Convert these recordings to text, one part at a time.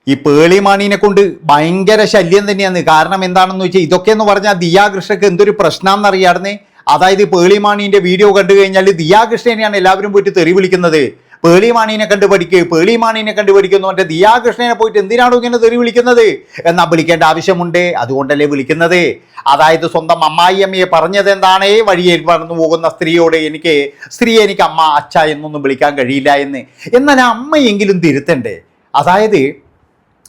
ഈ പേളിമാണീനെ കൊണ്ട് ഭയങ്കര ശല്യം തന്നെയാണ്. കാരണം എന്താണെന്ന് വെച്ചാൽ ഇതൊക്കെ എന്ന് പറഞ്ഞാൽ ദിയാകൃഷ്ണക്ക് എന്തൊരു പ്രശ്നമാണെന്നറിയാടുന്നേ. അതായത് പേളിമാണീൻ്റെ വീഡിയോ കണ്ടു കഴിഞ്ഞാൽ ദിയാകൃഷ്ണനെയാണ് എല്ലാവരും പോയിട്ട് തെറി വിളിക്കുന്നത്. പേളിമാണീനെ കണ്ട് പഠിക്കുക, പേളിമാണീനെ കണ്ട് പഠിക്കുന്നു. എൻ്റെ ദിയാകൃഷ്ണനെ പോയിട്ട് എന്തിനാണോ ഇങ്ങനെ തെറി വിളിക്കുന്നത് എന്നാൽ വിളിക്കേണ്ട ആവശ്യമുണ്ട്, അതുകൊണ്ടല്ലേ വിളിക്കുന്നത്. അതായത് സ്വന്തം അമ്മായിയമ്മയെ പറഞ്ഞത് എന്താണ്, വഴിയെ പറന്നു പോകുന്ന സ്ത്രീയോട് എനിക്ക് അമ്മ അച്ഛ എന്നൊന്നും വിളിക്കാൻ കഴിയില്ല എന്ന്. എന്നാൽ ആ അമ്മയെങ്കിലും തിരുത്തണ്ടേ. അതായത്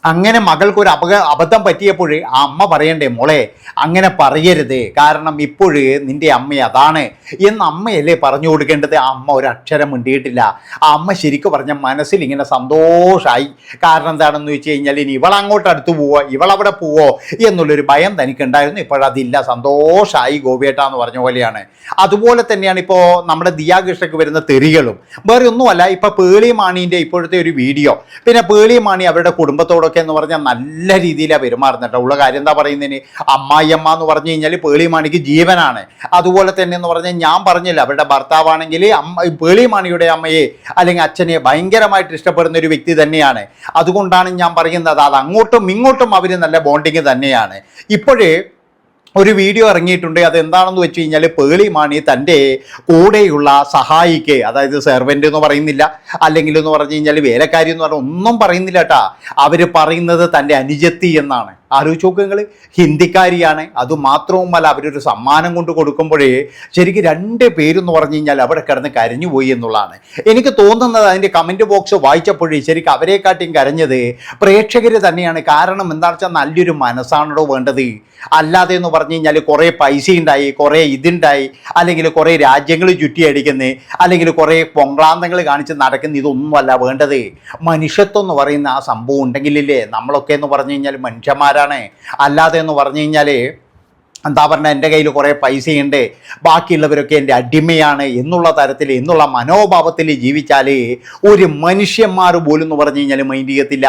അങ്ങനെ മകൾക്കൊരു അബദ്ധം പറ്റിയപ്പോൾ ആ അമ്മ പറയണ്ടേ, മോളെ അങ്ങനെ പറയരുത്, കാരണം ഇപ്പോഴ് നിൻ്റെ അമ്മ അതാണ് എന്ന് അമ്മയല്ലേ പറഞ്ഞു കൊടുക്കേണ്ടത്. ആ അമ്മ ഒരു അക്ഷരം മിണ്ടിയിട്ടില്ല. ആ അമ്മ ശരിക്കും പറഞ്ഞ മനസ്സിൽ ഇങ്ങനെ സന്തോഷമായി. കാരണം എന്താണെന്ന് വെച്ച് കഴിഞ്ഞാൽ ഇനി ഇവളങ്ങോട്ട് അടുത്ത് പോവോ, ഇവളവിടെ പോവോ എന്നുള്ളൊരു ഭയം തനിക്കുണ്ടായിരുന്നു. ഇപ്പോഴതില്ല, സന്തോഷമായി ഗോപിയേട്ടാന്ന് പറഞ്ഞ പോലെയാണ്. അതുപോലെ തന്നെയാണ് ഇപ്പോൾ നമ്മുടെ ദിയാകൃഷ്ണയ്ക്ക് വരുന്ന തെറികളും. വേറെ ഒന്നുമല്ല, ഇപ്പോൾ പേളിമാണീൻ്റെ ഇപ്പോഴത്തെ ഒരു വീഡിയോ, പിന്നെ പേളിമാണി അവരുടെ കുടുംബത്തോടൊക്കെ എന്ന് പറഞ്ഞാൽ നല്ല രീതിയിലാണ് പെരുമാറുന്നുണ്ട്. ഉള്ള കാര്യം എന്താ പറയുന്നതിന്, അമ്മായിയമ്മ എന്ന് പറഞ്ഞു കഴിഞ്ഞാൽ പേളിമാണിക്ക് ജീവനാണ്. അതുപോലെ തന്നെ എന്ന് പറഞ്ഞാൽ ഞാൻ പറഞ്ഞില്ല, അവരുടെ ഭർത്താവാണെങ്കിൽ പേളിമാണിയുടെ അമ്മയെ അല്ലെങ്കിൽ അച്ഛനെ ഭയങ്കരമായിട്ട് ഇഷ്ടപ്പെടുന്ന ഒരു വ്യക്തി തന്നെയാണ്. അതുകൊണ്ടാണ് ഞാൻ പറയുന്നത്, അത് അങ്ങോട്ടും ഇങ്ങോട്ടും അവർ നല്ല ബോണ്ടിങ് തന്നെയാണ്. ഇപ്പോഴേ ഒരു വീഡിയോ ഇറങ്ങിയിട്ടുണ്ട്. അതെന്താണെന്ന് വെച്ച് കഴിഞ്ഞാൽ പേളിമാണി തൻ്റെ കൂടെയുള്ള സഹായിക്ക്, അതായത് സെർവൻ്റ് എന്ന് പറയുന്നില്ല, അല്ലെങ്കിൽ എന്ന് പറഞ്ഞു കഴിഞ്ഞാൽ വേലക്കാരി എന്ന് പറഞ്ഞാൽ ഒന്നും പറയുന്നില്ല കേട്ടാ, അവർ പറയുന്നത് തൻ്റെ അനുജത്തി എന്നാണ്. ആലോചിച്ച് നോക്കുക, ഹിന്ദിക്കാരിയാണ്. അതുമാത്രവുമല്ല, അവരൊരു സമ്മാനം കൊണ്ട് കൊടുക്കുമ്പോഴേ ശരിക്കും രണ്ട് പേരെന്ന് പറഞ്ഞു കഴിഞ്ഞാൽ അവിടെ കിടന്ന് കരഞ്ഞുപോയി എന്നുള്ളതാണ് എനിക്ക് തോന്നുന്നത്. അതിൻ്റെ കമൻറ്റ് ബോക്സ് വായിച്ചപ്പോഴേ ശരിക്കും അവരെക്കാട്ടിയും കരഞ്ഞത് പ്രേക്ഷകർ തന്നെയാണ്. കാരണം എന്താണെന്ന് വെച്ചാൽ നല്ലൊരു മനസ്സാണോ വേണ്ടത്. അല്ലാതെ എന്ന് പറഞ്ഞു കഴിഞ്ഞാൽ കുറേ പൈസ ഉണ്ടായി, കുറേ ഇതുണ്ടായി, അല്ലെങ്കിൽ കുറേ രാജ്യങ്ങൾ ചുറ്റിയടിക്കുന്നത്, അല്ലെങ്കിൽ കുറേ പൊങ്ക്രാന്തങ്ങൾ കാണിച്ച് നടക്കുന്ന ഇതൊന്നുമല്ല വേണ്ടത്. മനുഷ്യത്വം എന്ന് പറയുന്ന ആ സംഭവം ഉണ്ടെങ്കിലില്ലേ നമ്മളൊക്കെ എന്ന് പറഞ്ഞു കഴിഞ്ഞാൽ മനുഷ്യന്മാർ. അല്ലാതെ എന്ന് പറഞ്ഞു കഴിഞ്ഞാൽ എന്താ പറഞ്ഞാൽ എൻ്റെ കയ്യിൽ കുറേ പൈസയുണ്ട്, ബാക്കിയുള്ളവരൊക്കെ എൻ്റെ അടിമയാണ് എന്നുള്ള തരത്തിൽ, എന്നുള്ള മനോഭാവത്തിൽ ജീവിച്ചാൽ ഒരു മനുഷ്യന്മാർ പോലും എന്ന് പറഞ്ഞു കഴിഞ്ഞാൽ മൈൻഡ് ചെയ്യത്തില്ല.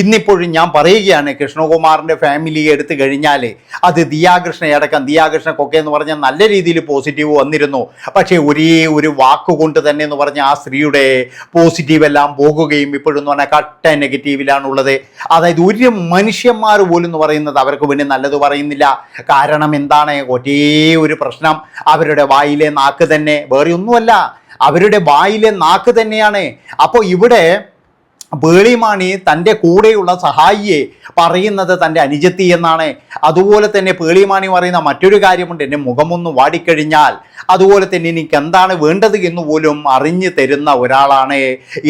ഇന്നിപ്പോഴും ഞാൻ പറയുകയാണ്, കൃഷ്ണകുമാറിൻ്റെ ഫാമിലി എടുത്തു കഴിഞ്ഞാൽ അത് ദിയാകൃഷ്ണയടക്കം, ദിയാകൃഷ്ണക്കൊക്കെ എന്ന് പറഞ്ഞാൽ നല്ല രീതിയിൽ പോസിറ്റീവ് വന്നിരുന്നു. പക്ഷേ ഒരേ ഒരു വാക്കുകൊണ്ട് തന്നെ എന്ന് പറഞ്ഞാൽ ആ സ്ത്രീയുടെ പോസിറ്റീവ് എല്ലാം പോകുകയും ഇപ്പോഴെന്ന് പറഞ്ഞാൽ കട്ട നെഗറ്റീവിലാണുള്ളത്. അതായത് ഒരു മനുഷ്യന്മാർ പോലും എന്ന് പറയുന്നത് അവർക്ക് വേണ്ടി നല്ലത് പറയുന്നില്ല. കാരണം എന്താണ്, ഒരേ ഒരു പ്രശ്നം, അവരുടെ വായിലെ നാക്ക് തന്നെ, വേറെ ഒന്നുമല്ല, അവരുടെ വായിലെ നാക്ക് തന്നെയാണ്. അപ്പോൾ ഇവിടെ പേളിമാണി തൻ്റെ കൂടെയുള്ള സഹായിയെ പറയുന്നത് തൻ്റെ അനുജത്തി എന്നാണ്. അതുപോലെ തന്നെ പേളിമാണി പറയുന്ന മറ്റൊരു കാര്യമുണ്ട്, എൻ്റെ മുഖമൊന്ന് വാടിക്കഴിഞ്ഞാൽ അതുപോലെ തന്നെ എനിക്ക് എന്താണ് വേണ്ടത് എന്ന് പോലും അറിഞ്ഞു തരുന്ന ഒരാളാണ്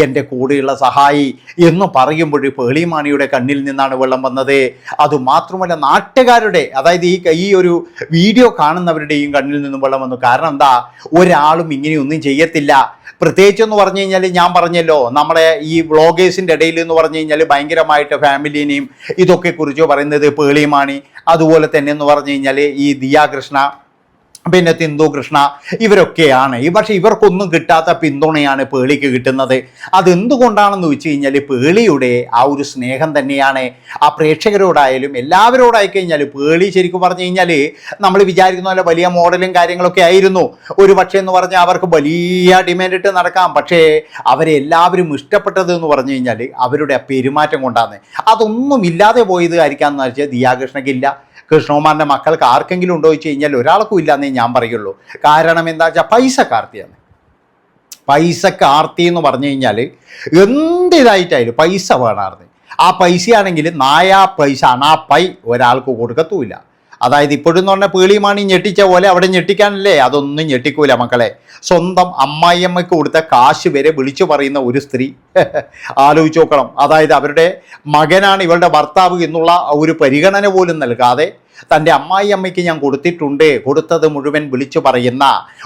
എൻ്റെ കൂടെയുള്ള സഹായി എന്ന് പറയുമ്പോൾ പേളിമാണിയുടെ കണ്ണിൽ നിന്നാണ് വെള്ളം വന്നത്. അതുമാത്രമല്ല നാട്ടുകാരുടെ, അതായത് ഈ ഒരു വീഡിയോ കാണുന്നവരുടെയും കണ്ണിൽ നിന്നും വെള്ളം വന്നു. കാരണം എന്താ, ഒരാളും ഇങ്ങനെയൊന്നും ചെയ്യത്തില്ല. പ്രത്യേകിച്ചെന്ന് പറഞ്ഞു കഴിഞ്ഞാൽ ഞാൻ പറഞ്ഞല്ലോ, നമ്മുടെ ഈ വ്ളോഗേഴ്സിൻ്റെ ഇടയിൽ എന്ന് പറഞ്ഞു കഴിഞ്ഞാൽ ഭയങ്കരമായിട്ട് ഫാമിലിനെയും ഇതൊക്കെ കുറിച്ച് പറയുന്നത് പേളിമാണി, അതുപോലെ തന്നെ എന്ന് പറഞ്ഞു കഴിഞ്ഞാൽ ഈ ദിയാകൃഷ്ണ, പിന്നെ തിന്തു കൃഷ്ണ, ഇവരൊക്കെയാണ്. പക്ഷേ ഇവർക്കൊന്നും കിട്ടാത്ത പിന്തുണയാണ് പേളിക്ക് കിട്ടുന്നത്. അതെന്തുകൊണ്ടാണെന്ന് വെച്ച് കഴിഞ്ഞാൽ പേളിയുടെ ആ ഒരു സ്നേഹം തന്നെയാണ്. ആ പ്രേക്ഷകരോടായാലും എല്ലാവരോടായി കഴിഞ്ഞാൽ പേളി ശരിക്കും പറഞ്ഞു കഴിഞ്ഞാൽ നമ്മൾ വിചാരിക്കുന്ന പോലെ വലിയ മോഡലും കാര്യങ്ങളൊക്കെ ആയിരുന്നു. ഒരു പക്ഷേ എന്ന് പറഞ്ഞാൽ അവർക്ക് വലിയ ഡിമാൻഡ് ഇട്ട് നടക്കാം. പക്ഷേ അവരെ എല്ലാവരും ഇഷ്ടപ്പെട്ടത് എന്ന് പറഞ്ഞു കഴിഞ്ഞാൽ അവരുടെ പെരുമാറ്റം കൊണ്ടാണ്. അതൊന്നും ഇല്ലാതെ പോയത് ആയിരിക്കാമെന്ന് വെച്ചാൽ ദിയാകൃഷ്ണയ്ക്കില്ല, കൃഷ്ണകുമാറിൻ്റെ മക്കൾക്ക് ആർക്കെങ്കിലും ഉണ്ടോ വെച്ച് കഴിഞ്ഞാൽ ഒരാൾക്കും ഇല്ലയെന്നേ ഞാൻ പറയുള്ളൂ. കാരണം എന്താ വെച്ചാൽ പൈസക്കാർത്തിയാണ്. പൈസക്കാർത്തി എന്ന് പറഞ്ഞു കഴിഞ്ഞാൽ എന്തിതായിട്ടായാലും പൈസ വേണമായിരുന്നു. ആ പൈസയാണെങ്കിൽ നായാ പൈസ അണാപ്പൈ ഒരാൾക്ക് കൊടുക്കത്തുമില്ല. അതായത് ഇപ്പോഴെന്ന് പറഞ്ഞാൽ പേളിമാണി ഞെട്ടിച്ച പോലെ അവിടെ ഞെട്ടിക്കാനല്ലേ, അതൊന്നും ഞെട്ടിക്കൂല മക്കളെ. സ്വന്തം അമ്മായിയമ്മയ്ക്ക് കൊടുത്ത കാശ് വരെ വിളിച്ചു പറയുന്ന ഒരു സ്ത്രീ, ആലോചിച്ച് നോക്കണം. അതായത് അവരുടെ മകനാണ് ഇവളുടെ ഭർത്താവ് എന്നുള്ള ഒരു പരിഗണന പോലും നൽകാതെ തൻ്റെ അമ്മായിയമ്മയ്ക്ക് ഞാൻ കൊടുത്തിട്ടുണ്ട്, കൊടുത്തത് മുഴുവൻ വിളിച്ചു പറയുന്ന,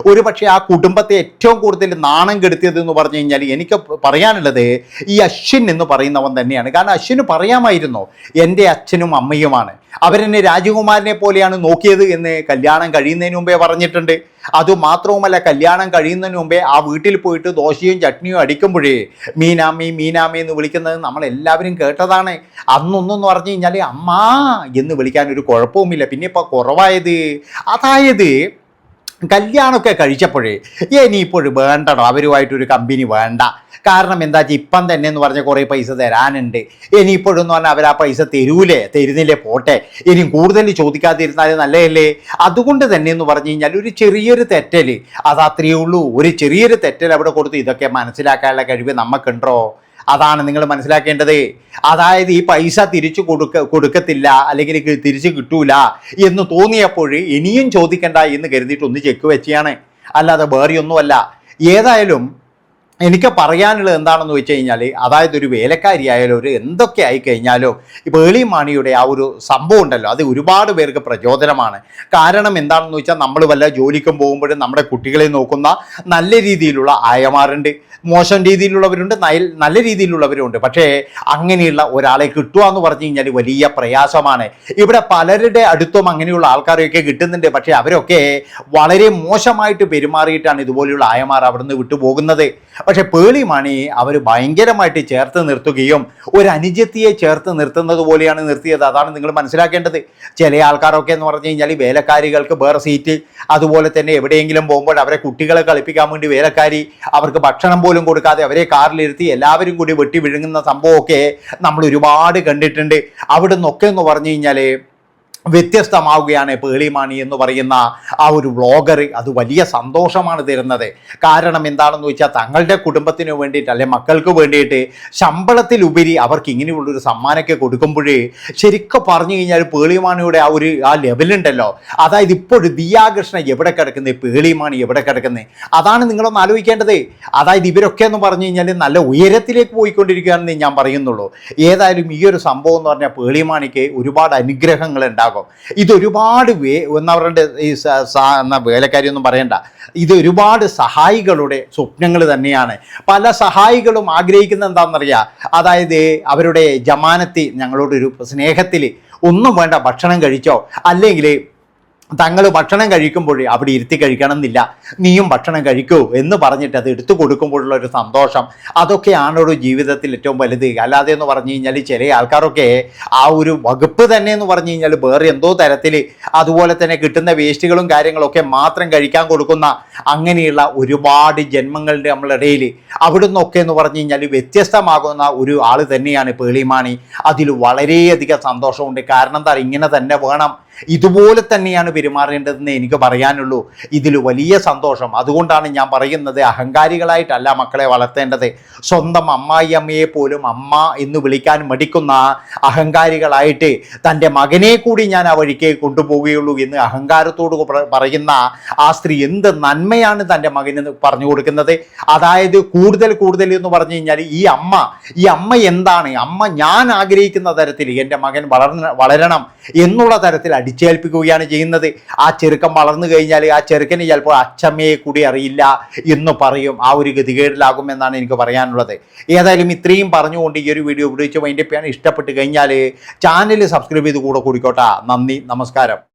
ഒരു പക്ഷേ ആ കുടുംബത്തെ ഏറ്റവും കൂടുതൽ നാണം കെടുത്തിയത് എന്ന് പറഞ്ഞു കഴിഞ്ഞാൽ എനിക്ക് പറയാനുള്ളത് ഈ അശ്വിൻ എന്ന് പറയുന്നവൻ തന്നെയാണ്. കാരണം അശ്വിന് പറയാമായിരുന്നു എൻ്റെ അച്ഛനും അമ്മയുമാണ്, അവരെന്നെ രാജകുമാരനെ പോലെയാണ് നോക്കിയത് എന്ന് കല്യാണം കഴിയുന്നതിന് മുമ്പേ പറഞ്ഞിട്ടുണ്ട്. അതുമാത്രവുമല്ല, കല്യാണം കഴിയുന്നതിന് മുമ്പേ ആ വീട്ടിൽ പോയിട്ട് ദോശയും ചട്നിയും അടിക്കുമ്പോഴേ മീനാമ്മി മീനാമ്മി എന്ന് വിളിക്കുന്നത് നമ്മളെല്ലാവരും കേട്ടതാണ്. അന്നൊന്നെന്ന് പറഞ്ഞു കഴിഞ്ഞാൽ അമ്മ എന്ന് വിളിക്കാൻ ഒരു കുഴപ്പവുമില്ല. പിന്നെ ഇപ്പോൾ കുറവായത്, അതായത് കല്യാണമൊക്കെ കഴിച്ചപ്പോഴേ ഇനിയിപ്പോഴും വേണ്ടടോ അവരുമായിട്ടൊരു കമ്പനി വേണ്ട. കാരണം എന്താ വെച്ചാൽ ഇപ്പം തന്നെ എന്ന് പറഞ്ഞാൽ കുറേ പൈസ തരാനുണ്ട്. ഇനിയിപ്പോഴെന്ന് പറഞ്ഞാൽ അവർ ആ പൈസ തരുന്നില്ലേ പോട്ടെ, ഇനിയും കൂടുതൽ ചോദിക്കാതിരുന്നാൽ നല്ലതല്ലേ. അതുകൊണ്ട് തന്നെ എന്ന് പറഞ്ഞു കഴിഞ്ഞാൽ ഒരു ചെറിയൊരു തെറ്റൽ, അതത്രയേ ഉള്ളൂ. ഒരു ചെറിയൊരു തെറ്റൽ അവിടെ കൊടുത്ത് ഇതൊക്കെ മനസ്സിലാക്കാനുള്ള കഴിവ് നമുക്കുണ്ടോ? അതാണ് നിങ്ങൾ മനസ്സിലാക്കേണ്ടത്. അതായത് ഈ പൈസ തിരിച്ചു കൊടുക്കത്തില്ല അല്ലെങ്കിൽ തിരിച്ചു കിട്ടൂല എന്ന് തോന്നിയപ്പോൾ ഇനിയും ചോദിക്കണ്ട എന്ന് കരുതിയിട്ട് ഒന്ന് ചെക്ക് വെച്ചാണ്, അല്ലാതെ വേറെയൊന്നുമല്ല. ഏതായാലും എനിക്ക് പറയാനുള്ളത് എന്താണെന്ന് വെച്ച് കഴിഞ്ഞാൽ, അതായത് ഒരു വേലക്കാരിയായാലും ഒരു എന്തൊക്കെ ആയിക്കഴിഞ്ഞാലോ ഈ പേളി മാണിയുടെ ആ ഒരു സംഭവം ഉണ്ടല്ലോ, അത് ഒരുപാട് പേർക്ക് പ്രചോദനമാണ്. കാരണം എന്താണെന്ന് വെച്ചാൽ നമ്മൾ വല്ല ജോലിക്കും പോകുമ്പോഴും നമ്മുടെ കുട്ടികളെ നോക്കുന്ന നല്ല രീതിയിലുള്ള ആയമാരുണ്ട്, മോശം രീതിയിലുള്ളവരുണ്ട്, നല്ല രീതിയിലുള്ളവരുണ്ട്. പക്ഷേ അങ്ങനെയുള്ള ഒരാളെ കിട്ടുക എന്ന് പറഞ്ഞു കഴിഞ്ഞാൽ വലിയ പ്രയാസമാണ്. ഇവിടെ പലരുടെ അടുത്തും അങ്ങനെയുള്ള ആൾക്കാരെയൊക്കെ കിട്ടുന്നുണ്ട്. പക്ഷേ അവരൊക്കെ വളരെ മോശമായിട്ട് പെരുമാറിയിട്ടാണ് ഇതുപോലെയുള്ള ആയമാർ അവിടുന്ന് വിട്ടുപോകുന്നത്. പക്ഷെ പേളി മാണി അവർ ഭയങ്കരമായിട്ട് ചേർത്ത് നിർത്തുകയും ഒരു അനുജത്തിയെ ചേർത്ത് നിർത്തുന്നത് പോലെയാണ് നിർത്തിയത്. അതാണ് നിങ്ങൾ മനസ്സിലാക്കേണ്ടത്. ചില ആൾക്കാരൊക്കെ എന്ന് പറഞ്ഞു കഴിഞ്ഞാൽ വേലക്കാരികൾക്ക് വേറെ സീറ്റ്, അതുപോലെ തന്നെ എവിടെയെങ്കിലും പോകുമ്പോൾ അവരെ കുട്ടികളെ കളിപ്പിക്കാൻ വേണ്ടി വേലക്കാരി അവർക്ക് ഭക്ഷണം പോലും കൊടുക്കാതെ അവരെ കാറിലിരുത്തി എല്ലാവരും കൂടി വെട്ടി വിഴുങ്ങുന്ന സംഭവമൊക്കെ നമ്മൾ ഒരുപാട് കണ്ടിട്ടുണ്ട്. അവിടെ നിന്നൊക്കെ എന്ന് പറഞ്ഞു കഴിഞ്ഞാൽ വ്യത്യസ്തമാവുകയാണ് പേളി മാണി എന്ന് പറയുന്ന ആ ഒരു വ്ളോഗർ. അത് വലിയ സന്തോഷമാണ് തരുന്നത്. കാരണം എന്താണെന്ന് വെച്ചാൽ തങ്ങളുടെ കുടുംബത്തിന് വേണ്ടിയിട്ട് അല്ലെ മക്കൾക്ക് വേണ്ടിയിട്ട് ശമ്പളത്തിലുപരി അവർക്ക് ഇങ്ങനെയുള്ളൊരു സമ്മാനമൊക്കെ കൊടുക്കുമ്പോഴേ ശരിക്കും പറഞ്ഞു കഴിഞ്ഞാൽ പേളി മാണിയുടെ ആ ലെവലുണ്ടല്ലോ, അതായത് ഇപ്പോഴും ദിയാകൃഷ്ണ എവിടെ കിടക്കുന്നത്, പേളി മാണി എവിടെ കിടക്കുന്നത്, അതാണ് നിങ്ങളൊന്ന് ആലോചിക്കേണ്ടത്. അതായത് ഇവരൊക്കെ എന്ന് പറഞ്ഞു കഴിഞ്ഞാൽ നല്ല ഉയരത്തിലേക്ക് പോയിക്കൊണ്ടിരിക്കുകയാണെന്ന് ഞാൻ പറയുന്നുള്ളൂ. ഏതായാലും ഈ ഒരു സംഭവം എന്ന് പറഞ്ഞാൽ പേളി മാണിക്ക് ഒരുപാട് അനുഗ്രഹങ്ങൾ ഉണ്ടാകും. ഇതൊരുപാട് എന്നവരുടെ ഈ വേലക്കാരിയൊന്നും പറയണ്ട, ഇത് ഒരുപാട് സഹായികളുടെ സ്വപ്നങ്ങൾ തന്നെയാണ്. പല സഹായികളും ആഗ്രഹിക്കുന്നത് എന്താണെന്നറിയാം, അതായത് അവരുടെ ജമാനത്തി ഞങ്ങളോടൊരു സ്നേഹത്തിൽ ഒന്നും വേണ്ട ഭക്ഷണം കഴിച്ചോ, അല്ലെങ്കിൽ തങ്ങൾ ഭക്ഷണം കഴിക്കുമ്പോൾ അവിടെ ഇരുത്തി കഴിക്കണം എന്നില്ല, നീയും ഭക്ഷണം കഴിക്കൂ എന്ന് പറഞ്ഞിട്ട് അത് എടുത്തു കൊടുക്കുമ്പോഴുള്ള ഒരു സന്തോഷം, അതൊക്കെയാണ് ഒരു ജീവിതത്തിൽ ഏറ്റവും വലുത്. അല്ലാതെ എന്ന് പറഞ്ഞു കഴിഞ്ഞാൽ ചില ആൾക്കാരൊക്കെ ആ ഒരു വകുപ്പ് തന്നെ എന്ന് പറഞ്ഞു കഴിഞ്ഞാൽ വേറെ എന്തോ തരത്തിൽ അതുപോലെ തന്നെ കിട്ടുന്ന വേസ്റ്റുകളും കാര്യങ്ങളൊക്കെ മാത്രം കഴിക്കാൻ കൊടുക്കുന്ന അങ്ങനെയുള്ള ഒരുപാട് ജന്മങ്ങളുടെ നമ്മളിടയിൽ അവിടെ നിന്നൊക്കെ എന്ന് പറഞ്ഞു കഴിഞ്ഞാൽ വ്യത്യസ്തമാകുന്ന ഒരു ആൾ തന്നെയാണ് പേളി മാണി. അതിൽ വളരെയധികം സന്തോഷമുണ്ട്. കാരണം എന്താ, ഇങ്ങനെ തന്നെ വേണം, ഇതുപോലെ തന്നെയാണ് പെരുമാറേണ്ടതെന്ന് എനിക്ക് പറയാനുള്ളൂ. ഇതിൽ വലിയ സന്തോഷം. അതുകൊണ്ടാണ് ഞാൻ പറയുന്നത്, അഹങ്കാരികളായിട്ടല്ല മക്കളെ വളർത്തേണ്ടത്. സ്വന്തം അമ്മായിയമ്മയെ പോലും അമ്മ എന്ന് വിളിക്കാൻ മടിക്കുന്ന അഹങ്കാരികളായിട്ട് തൻ്റെ മകനെ കൂടി ഞാൻ ആ വഴിക്ക് കൊണ്ടുപോവുകയുള്ളൂ എന്ന് അഹങ്കാരത്തോട് പറയുന്ന ആ സ്ത്രീ എന്ത് നന്മയാണ് തൻ്റെ മകന് പറഞ്ഞു കൊടുക്കുന്നത്. അതായത് കൂടുതൽ എന്ന് പറഞ്ഞു കഴിഞ്ഞാൽ ഈ അമ്മ എന്താണ്, അമ്മ ഞാൻ ആഗ്രഹിക്കുന്ന തരത്തിൽ എൻ്റെ മകൻ വളരണം എന്നുള്ള തരത്തിൽ അടിച്ചേൽപ്പിക്കുകയാണ് ചെയ്യുന്നത്. ആ ചെറുക്കൻ വളർന്നു കഴിഞ്ഞാൽ ആ ചെറുക്കന് ചിലപ്പോൾ അച്ചമ്മയെ കൂടി അറിയില്ല എന്ന് പറയും. ആ ഒരു ഗതികേടിലാകും എന്നാണ് എനിക്ക് പറയാനുള്ളത്. ഏതായാലും ഇത്രയും പറഞ്ഞുകൊണ്ട് ഈ ഒരു വീഡിയോ ഉപയോഗിച്ച് വൈൻഡപ്പ് ചെയ്യാൻ ഇഷ്ടപ്പെട്ട് കഴിഞ്ഞാൽ ചാനൽ സബ്സ്ക്രൈബ് ചെയ്ത് കൂടെ കൂടിക്കോട്ടെ. നന്ദി, നമസ്കാരം.